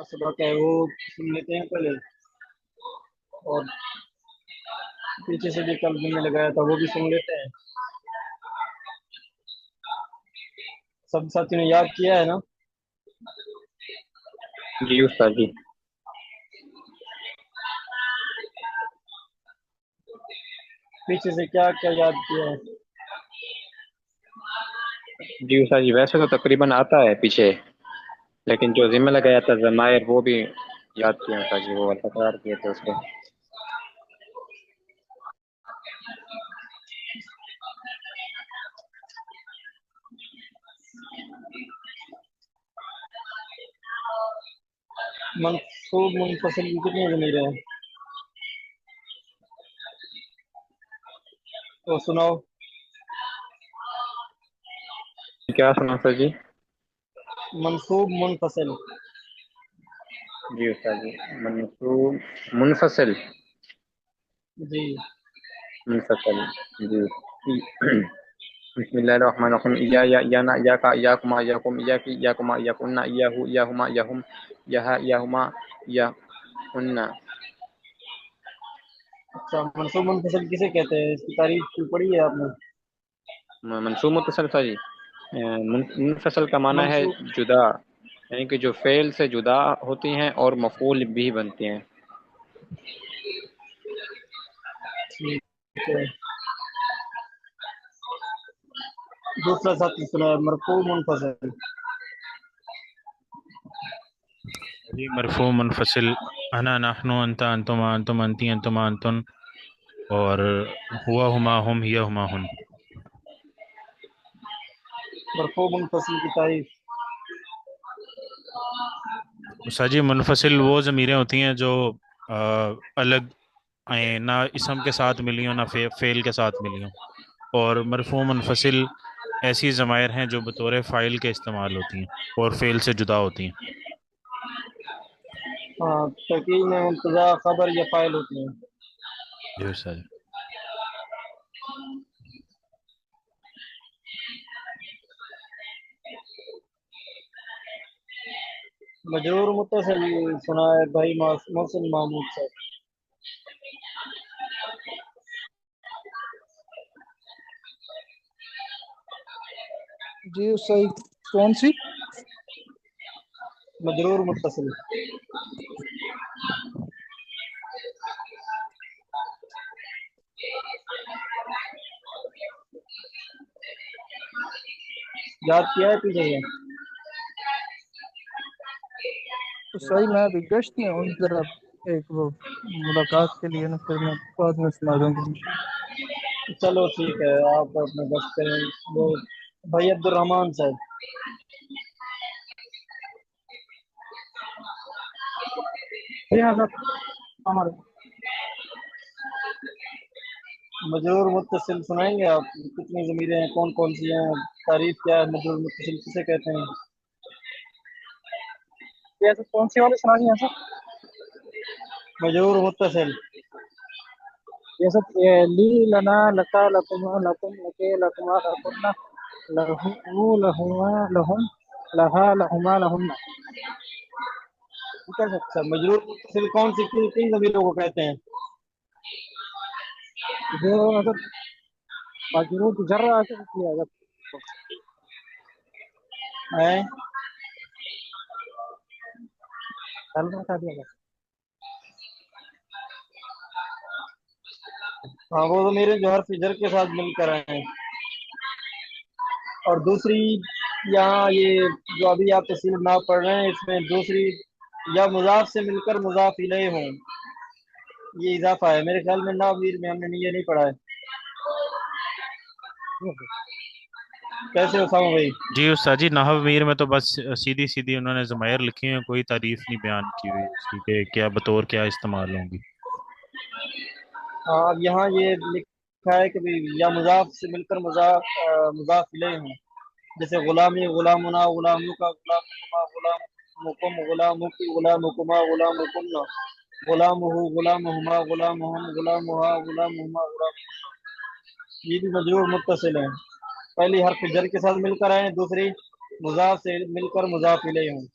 کا سبق ہے وہ سن لیتے ہیں پہلے، اور پیچھے سے بھی کل میں نے لگایا تھا وہ بھی سن لیتے ہیں. سب ساتھیوں نے یاد کیا ہے نا؟ جی استاد جی. پیچھے سے کیا کیا یاد کیا ہے؟ جی استاد جی ویسے تو تقریباً آتا ہے پیچھے، لیکن جو ذمہ لگایا تھا ضمائر وہ بھی یاد کیا استاد جی، وہ تکرار کیے تھے اس کو. منصوب منفصل کی کتنی ضمیریں ہیں تو سناؤ. کیا سنا استاد جی؟ منصوب منفصل. جی استاد جی. منصوب منفصل. جی. منفصل. جی. بسم اللہ الرحمن الرحیم. یا نا یا کا یا کما یا کم یا کی یا کما یا کننا یا ہو یا ہما یا ہم یا ہما یا کننا. اچھا، منصوب منفصل کسے کہتے ہیں؟ اس کی تعریف کی پڑھی ہے آپ نے؟ منصوب متصل تھا جی. منفصل کا معنی ہے منصوب. جدا، یعنی کہ جو فعل سے جدا ہوتی ہیں اور مفعول بھی بنتی ہیں. ٹھیک ہے. دوسرا ساتھی سنا ہے مرفوع منفصل. جی مرفوع منفصل انا نحن انت انتما انتم انتی انتما انتن اور ہوا ہما ہم ہیا ہما ہن. مرفوع منفصل کی تعریف. ساجی منفصل وہ ضمیریں ہوتی ہیں جو الگ آئیں، نہ اسم کے ساتھ ملی ہوں نہ فعل کے ساتھ ملی ہوں. اور مرفوع منفصل ایسی ضمائر ہیں جو بطور فاعل کے استعمال ہوتی ہیں اور فعل سے جدا ہوتی ہیں. ہاں، ترکیب میں مبتدا خبر یا فاعل ہوتے ہیں. جی سر. مجرور متصل سنا ہے بھائی محسن محمود سے. جی صحیح. کون سی؟ مجرور متصل. یاد کیا ہے پیچھے سے؟ تو صحیح میں ابھی گشت میں ہوں ذرا ایک وہ ملاقات کے لیے نا، پھر میں بعد میں سنا دوں گا. چلو ٹھیک ہے، آپ اپنے بس کریں. وہ بھائی عبد الرحمان صاحب. مجرور متصل سنائیں گے آپ؟ کتنی ضمیریں ہیں، کون کون سی ہیں، تعریف کیا ہے، مجرور متصل کسے کہتے ہیں؟ یہ کون سی والے سنانی ہے سر؟ مجرور متصل. یہ سب لی لنا لکا لکما لکم لکے لکما لکنا لہو لہما لہم لہا لہما لہن. ٹھیک ہے سر. اچھا، مجرور متصل کون سی کن ضمیروں کو کہتے ہیں؟ جو اگر مجرور جر آ سکتی ہے، اگر ہیں؟ ڈل بتا دیا گیا. ہاں، وہ ضمیریں جو حرف جر کے ساتھ مل کر آئے ہیں. اور دوسری یہاں یہ جو ابھی آپ تفصیل نہ پڑھ رہے ہیں، اس میں دوسری یا مضاف سے مل کر مضاف الیہ ہوں، یہ اضافہ ہے. میرے خیال میں ناویر میں ہم نے یہ نہیں پڑھا ہے. کیسے اسامہ بھائی؟ جی استاد جی نحو میر میں تو بس سیدھی سیدھی انہوں نے ضمائر لکھی ہیں، کوئی تعریف نہیں بیان کی ہوئی اس کی کہ کیا بطور کیا استعمال ہوں گی. ہاں، اب یہاں یہ لکھا ہے کہ یا مضاف سے مل کر مضاف الیہ ہوں، جیسے غلامی غلامنا غلاموں کا غلامکما غلامکم غلامکی غلامکما غلامکن غلامہ غلامہما غلامہم غلامہا غلامہما غلامہن. یہ بھی مجرور متصل ہیں، پہلی حرف جر کے ساتھ مل کر آئے، دوسری مضاف سے مل کر مضاف الیہ ہوں.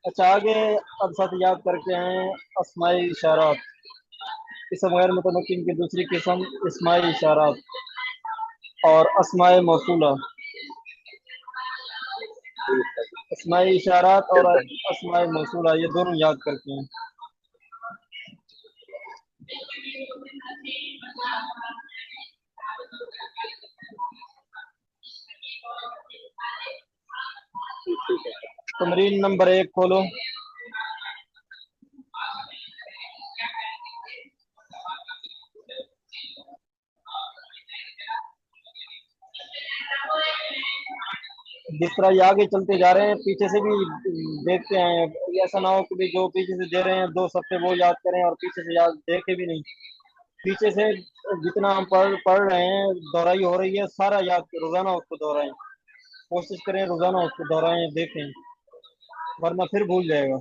اچھا آگے اب ساتھ یاد کرتے ہیں اسمائی اشارات. اسم غیر متمکن کی دوسری قسم اسمائی اشارات اور اسماء موصولہ. اسمائی اشارات اور اسماء موصولہ یہ دونوں یاد کرتے ہیں. تمرین نمبر 1 کھولو. جس طرح یہ آگے چلتے جا رہے ہیں پیچھے سے بھی دیکھتے ہیں. ایسا نہ ہو کہ جو پیچھے سے دے رہے ہیں 2 صفحے وہ یاد کریں اور پیچھے سے یاد دیکھے بھی نہیں. پیچھے سے جتنا ہم پڑھ رہے ہیں دہرائی ہو رہی ہے سارا یاد روزانہ اس کو دہرائیں. کوشش کریں روزانہ اس کو دہرائیں دیکھیں ورنہ پھر بھول جائے گا.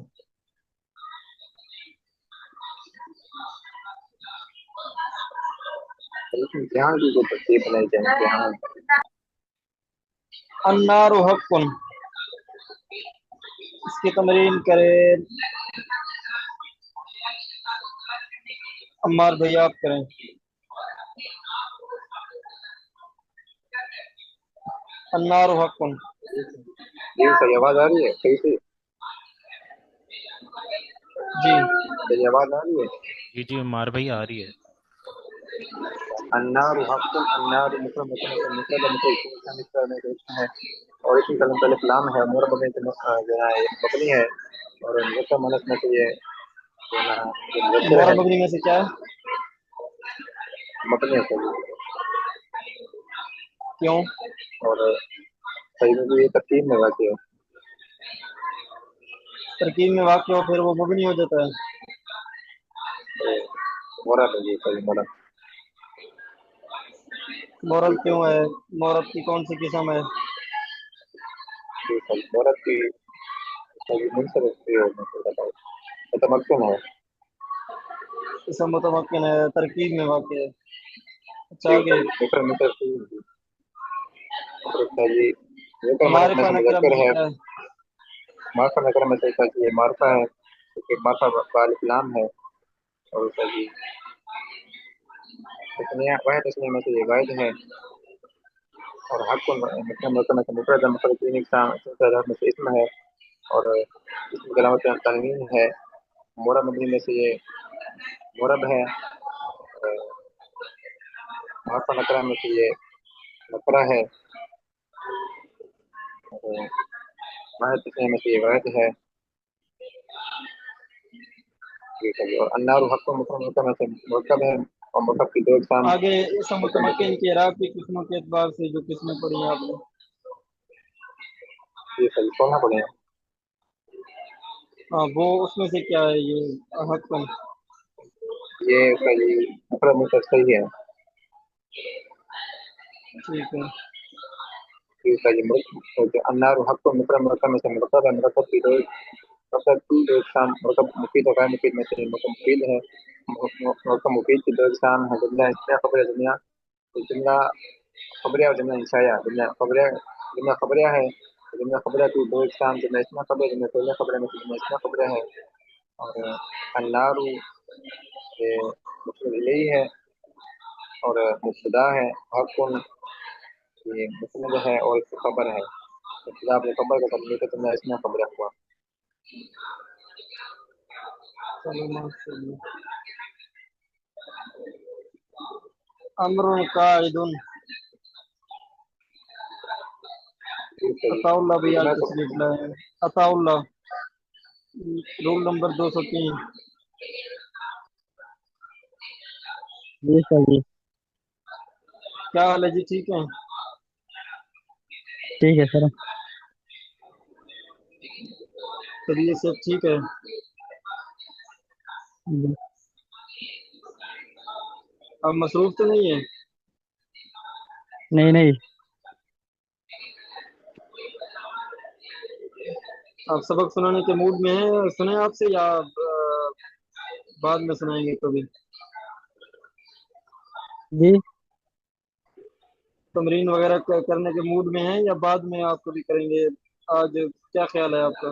النار حق. اس کی تمرین کرے عمار بھائی آپ کریں. النار حق. جی صحیح آواز آ رہی ہے صحیح سے؟ جی صحیح آواز آ رہی ہے؟ جی عمار بھائی آ رہی ہے. النار حق. النار مفرد ہے اور اسی کلم کا لام ہے مورب میں جو ہے مبنی ہے اور مذکر مؤنث میں سے یہ جو ہے مذکر ہمارا ہے مبنی میں سے کیا ہے مبنی ہے کیوں اور صحیح میں بھی یہ ترتیب میں واقع ہے. ترکیب میں واقع ہو پھر وہ مبنی ہو جاتا ہے. مورب ہے جی صحیح مورب. مورب کیوں ہے؟ مورب کی کون سی قسم ہے؟ مورب کی منصرف متمکن ہے. قسم متمکن ہے ترکیب میں واقع ہے. اچھا آگے معرفہ نکرہ میں سے کیا ہے؟ معرفہ نکرہ میں سے یہ معرفہ ہے معرفہ بالف لام ہے اور اس کا جی واحد تسنیہ میں سے یہ واحد ہے اور حق مفرد میں سے اسم ہے اور اسم کی علامت تنوین ہے. مورب مبنی میں سے یہ مورب ہے. معرفہ نکرہ میں سے یہ نکرہ ہے واحد تسنیہ میں سے یہ واحد ہے. اور النار حق مفرد میں سے مرکب ہے اور مرکب کی 2 اقسام آگے اسم متمکن کے اعراب کی قسموں کے اعتبار سے جو قسمیں پڑھی ہیں آپ نے یہ صحیح پڑھنا پڑے گا. ہاں وہ اس میں سے کیا ہے یہ حق. یہ صحیح مفرد میں سے صحیح ہے. ٹھیک ہے النار حق مفرد مرکب میں سے مرکب ہے. مرکب کی 2 اقسام مرکب مفید اور غیر مفید میں سے مرکب مفید ہے. مرکب مفید کی 2 اقسام ہے جملہ انشاء خبر جملہ خبریہ اور جملہ انشائیہ. جملہ خبریہ ہے. جملہ خبریہ کی 2 اقسام جملہ اسمیہ خبریہ جملہ فعلیہ خبریہ میں سے جملہ اسمیہ خبریہ ہے. اور النار یہ مفعول الیہ ہے اور مبتدا ہے. حق یہ مسند ہے اور اس کی خبر ہے. ابتدا اپنے خبر کا تبلیغ جملہ اسمیہ خبریہ ہوا. امر قاعد. عطا اللہ بھی آج تشریف لائے ہیں. عطا اللہ رول نمبر 203. جی سر جی کیا حال ہے جی ٹھیک ہے؟ ٹھیک ہے سر. طبیعت سب ٹھیک ہے؟ جی اب مصروف تو نہیں ہے؟ نہیں آپ سبق سنانے کے موڈ میں ہیں؟ سنیں آپ سے یا بعد میں سنائیں گے کبھی؟ جی تمرین وغیرہ کرنے کے موڈ میں ہیں یا بعد میں آپ کبھی کریں گے؟ آج کیا خیال ہے آپ کا؟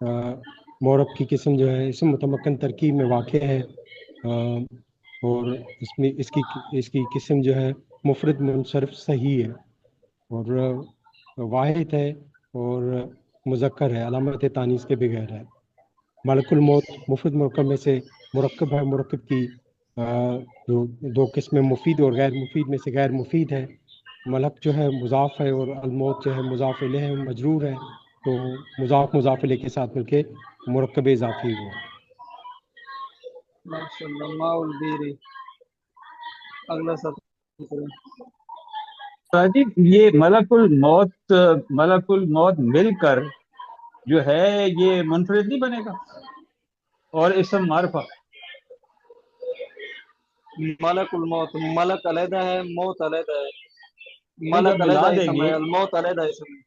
مورب کی قسم جو ہے اسم متمکن ترکیب میں واقع ہے، اور اس کی قسم جو ہے مفرد منصرف صحیح ہے، اور واحد ہے، اور مذکر ہے، علامت تانیث کے بغیر ہے۔ ملک الموت مفرد مرکب میں سے مرکب ہے، مرکب کی جو دو قسمیں مفید اور غیر مفید میں سے غیر مفید ہے۔ ملک جو ہے مضاف ہے، اور الموت جو ہے مضاف الیہ ہے، مجرور ہے، تو مضاف الیہ کے ساتھ مل کے مرکب اضافی ہوا۔ ماشاء اللہ، ماء البیری۔ اگلا سطر۔ جی یہ ملک الموت مل کر جو ہے یہ منفرد نہیں بنے گا، اور اسم معرفہ ملک الموت، ملک علیحدہ ہے، موت علیحدہ ہے، نہیں ملک جب ملا علیحدہ دیں اسم گے ہے، الموت علیحدہ اسم ہے۔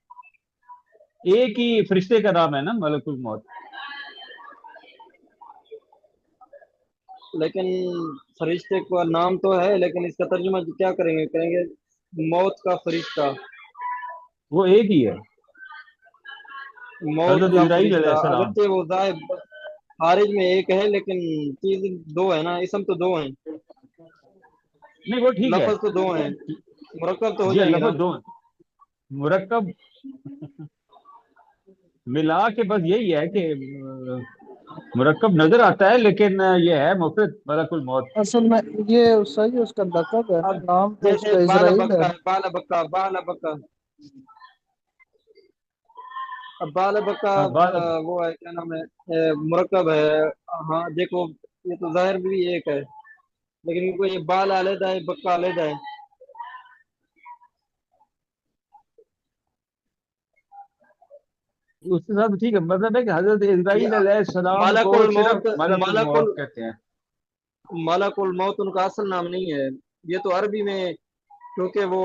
ایک ہی فرشتے کا نام ہے نا ملک الموت۔ لیکن فرشتے کا نام تو ہے، لیکن اس کا ترجمہ کیا کریں گے؟ کریں گے موت کا فرشتہ، وہ ایک ہی ہے، موت حضرت کا اسرائیل علیہ فرشتہ۔ السلام۔ اگرچہ وہ ظاہر خارج میں ایک ہے، لیکن چیز دو ہے نا، اسم تو دو ہیں، نہیں وہ ٹھیک ہے، لفظ تو دو ہیں، مرکب تو ہو یہ جائیں گے نا۔ لفظ دو ہیں، مرکب ملا کے بس یہی ہے کہ مرکب نظر آتا ہے، لیکن یہ ہے مفرد ملک الموت۔ اصل میں یہ صحیح اس کا لقب ہے نا، اب نام تو اس جیسے کا بالا اسرائیل ہے۔ بکا ہے، بالا بکا، بالا بکا، اب بالا بکا ہاں بعد وہ ہے، کیا نام ہے، مرکب ہے۔ ہاں دیکھو، یہ تو ظاہر بھی ایک ہے، لیکن ان کو یہ بال علیحدہ ہے، بکا علیحدہ ہے۔ اس کے ساتھ ٹھیک ہے، مطلب ہے کہ حضرت اسرائیل علیہ یہ السلام ملک کو الموت، صرف ملک الموت کہتے ہیں۔ ملک الموت ان کا اصل نام نہیں ہے، یہ تو عربی میں، کیونکہ وہ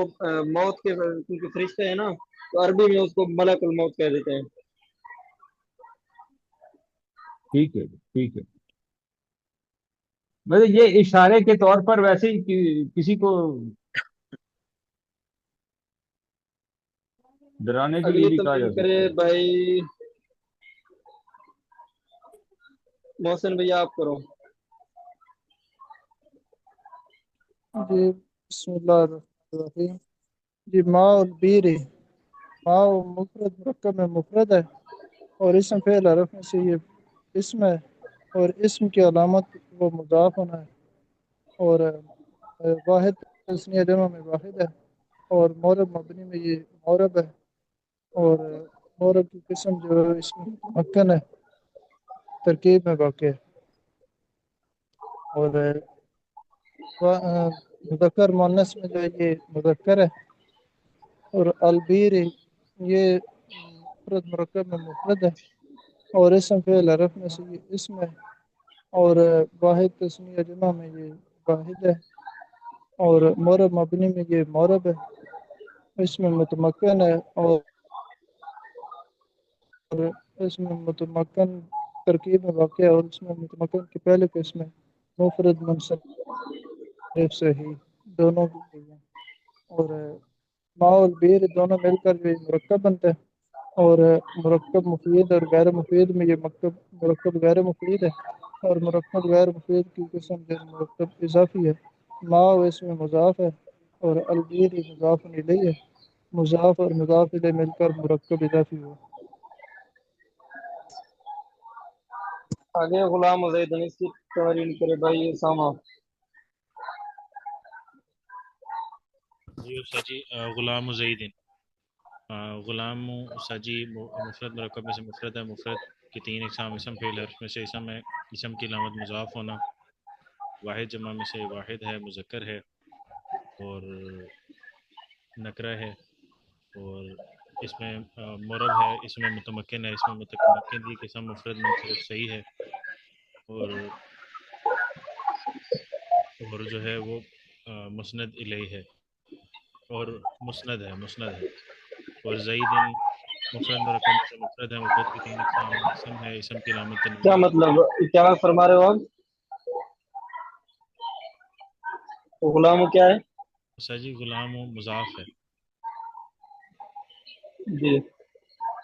موت کے کیونکہ فرشتے ہیں نا، تو عربی میں اس کو ملک الموت کہہ دیتے ہیں۔ ٹھیک ہے ٹھیک ہے، مطلب یہ اشارے کے طور پر ویسے ہی کسی کو ڈرانے کے لیے اگلی بھی کہا تمرین جا کرے سکتا ہے۔ بھائی محسن بھیا، آپ کرو۔ جی بسم اللہ الرحمن الرحیم۔ جی ماء البیری، ماء مفرد مرکب میں مفرد ہے، اور اسم فعل حرف میں سے یہ اسم ہے، اور اسم کی علامت وہ مضاف ہونا ہے، اور واحد تثنیہ جمع میں واحد ہے، اور مورب مبنی میں یہ مورب ہے، اور مورب کی قسم جو ہے اس میں متمکن ہے، ترکیب میں واقع ہے، اور مذکر مؤنث میں جو ہے یہ مذکر ہے، اور البیر یہ مفرد مرکب میں مفرد ہے، اور اسم فعل حرف میں سے یہ اسم ہے، اور واحد تثنیہ جمع میں یہ واحد ہے، اور مورب مبنی میں یہ مورب ہے، اس میں متمکن ہے، اور اس میں متمکن ترکیب میں واقع ہے، اور اس میں متمکن کے پہلے قسم ہے مفرد منصرف صحیح، دونوں بھی صحیح ہیں، اور ماء اور بیر دونوں مل کر جو مرکب بنتے ہیں، اور مرکب مفید اور غیر مفید میں یہ مرکب غیر مفید ہے، اور مرکب غیر مفید کی قسم جو مرکب اضافی ہے۔ ماء اس میں مضاف ہے، اور البیر مضاف الیہ ہے، مضاف اور مضاف الیہ مل کر مرکب اضافی ہوا۔ آگے غلام زید اس کی تمرین کرے بھائی اسامہ۔ جی استاد جی، غلام زیدن، غلام استاد جی مفرد مرکب میں سے مفرد ہے، مفرد کی تین اقسام، اسم فعل حرف میں سے اسم ہے، اسم کی علامت مضاف ہونا، واحد جمع میں سے واحد ہے، مذکر ہے، اور نکرہ ہے، اور اس میں مرب ہے، اس میں متمکن ہے، اس میں متمکن کی قسم مفرد منصرف صحیح ہے، اور جو ہے وہ مسند الیہ ہے، اور مسند ہے، اور زیدن مفرد مرکب میں سے مفرد ہے، مفرد کی تین اقسام، اسم ہے، اسم کی علامت کیا تنوین، مطلب، کیا فرما رہے ہو آپ؟ غلام کیا ہے؟ استاد جی غلام مضاف ہے، جی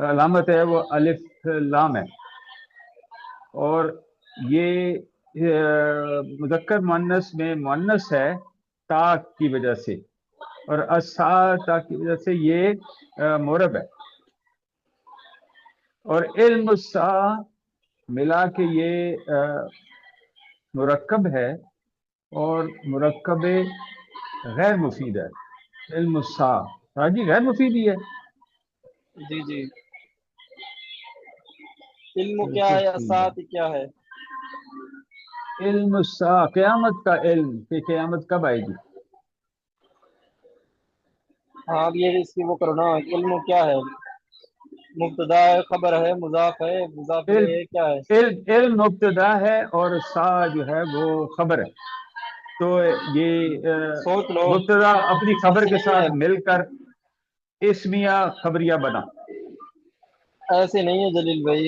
علامت ہے وہ الف لام ہے، اور یہ مذکر مؤنث میں مؤنث ہے تا کی وجہ سے، اور اسا تا کی وجہ سے یہ مورب ہے، اور علم السا ملا کے یہ مرکب ہے اور مرکب غیر مفید ہے۔ علم السا ہاں جی غیر مفید ہی ہے۔ جی جی، علم کیا ہے، اسات کیا ہے؟ علم السا قیامت کا علم، کہ قیامت کب آئے گی۔ ہاں اب یہ اس کی وہ کرو نا، علم کیا ہے؟ مبتدا ہے، خبر ہے، مضاف ہے، مضاف الیہ ہے، کیا ہے؟ علم مبتدا ہے اور سا جو ہے وہ خبر ہے، تو یہ سوچ لو، مبتدا اپنی خبر ایسے کے نہیں ساتھ ہے، مل کر اسمیہ خبریہ بنا۔ ایسے نہیں ہے جلیل بھائی،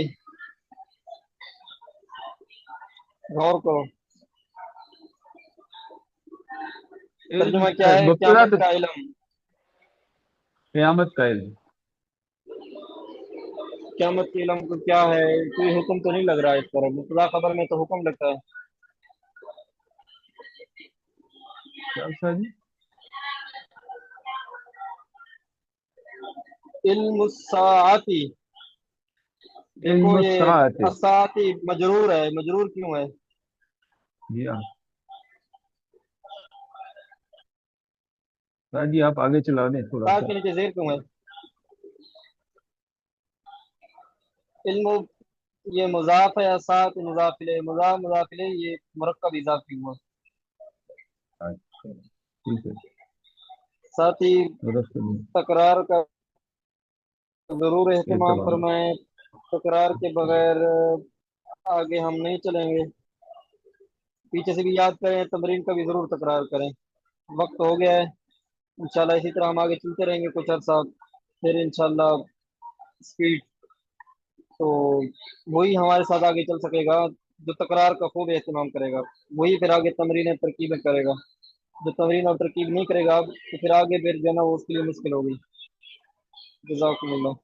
غور کرو، ترجمہ کیا ہے؟ مبتدا قیامت کا علم، قیامت کا علم۔ قیامت کے علم کو کیا ہے؟ کوئی حکم تو نہیں لگ رہا ہے اس پر، مبتدا خبر میں تو حکم لگتا ہے۔ کیا جی؟ علم الساعتی، علم دیکھو یہ الساعت الساعتی مجرور ہے، مجرور کیوں ہے؟ جی ہاں جی، آپ آگے چلا دیں تھوڑا تا سا۔ کے نیچے زیر کیوں ہے؟ علم یہ مضاف ہے، اسات مضاف الیہ، مضاف مضاف الیہ، یہ مرکب اضافی ہوا۔ اچھا ٹھیک ہے، ساتھ ہی درست ہے۔ تکرار کا ضرور اہتمام اعتبار فرمائیں، تکرار کے بغیر آگے ہم نہیں چلیں گے۔ پیچھے سے بھی یاد کریں، تمرین کا بھی ضرور تکرار کریں۔ وقت ہو گیا ہے، انشاءاللہ اسی طرح ہم آگے چلتے رہیں گے کچھ عرصہ، پھر انشاءاللہ اسپیڈ تو وہی ہمارے ساتھ آگے چل سکے گا جو تکرار کا خوب اہتمام کرے گا، وہی پھر آگے تمرین ترکیبیں کرے گا۔ جو تمرین اور ترکیب نہیں کرے گا تو پھر آگے پھر جو ہے نا وہ اس کے لیے مشکل ہوگی۔ جزاکم اللہ۔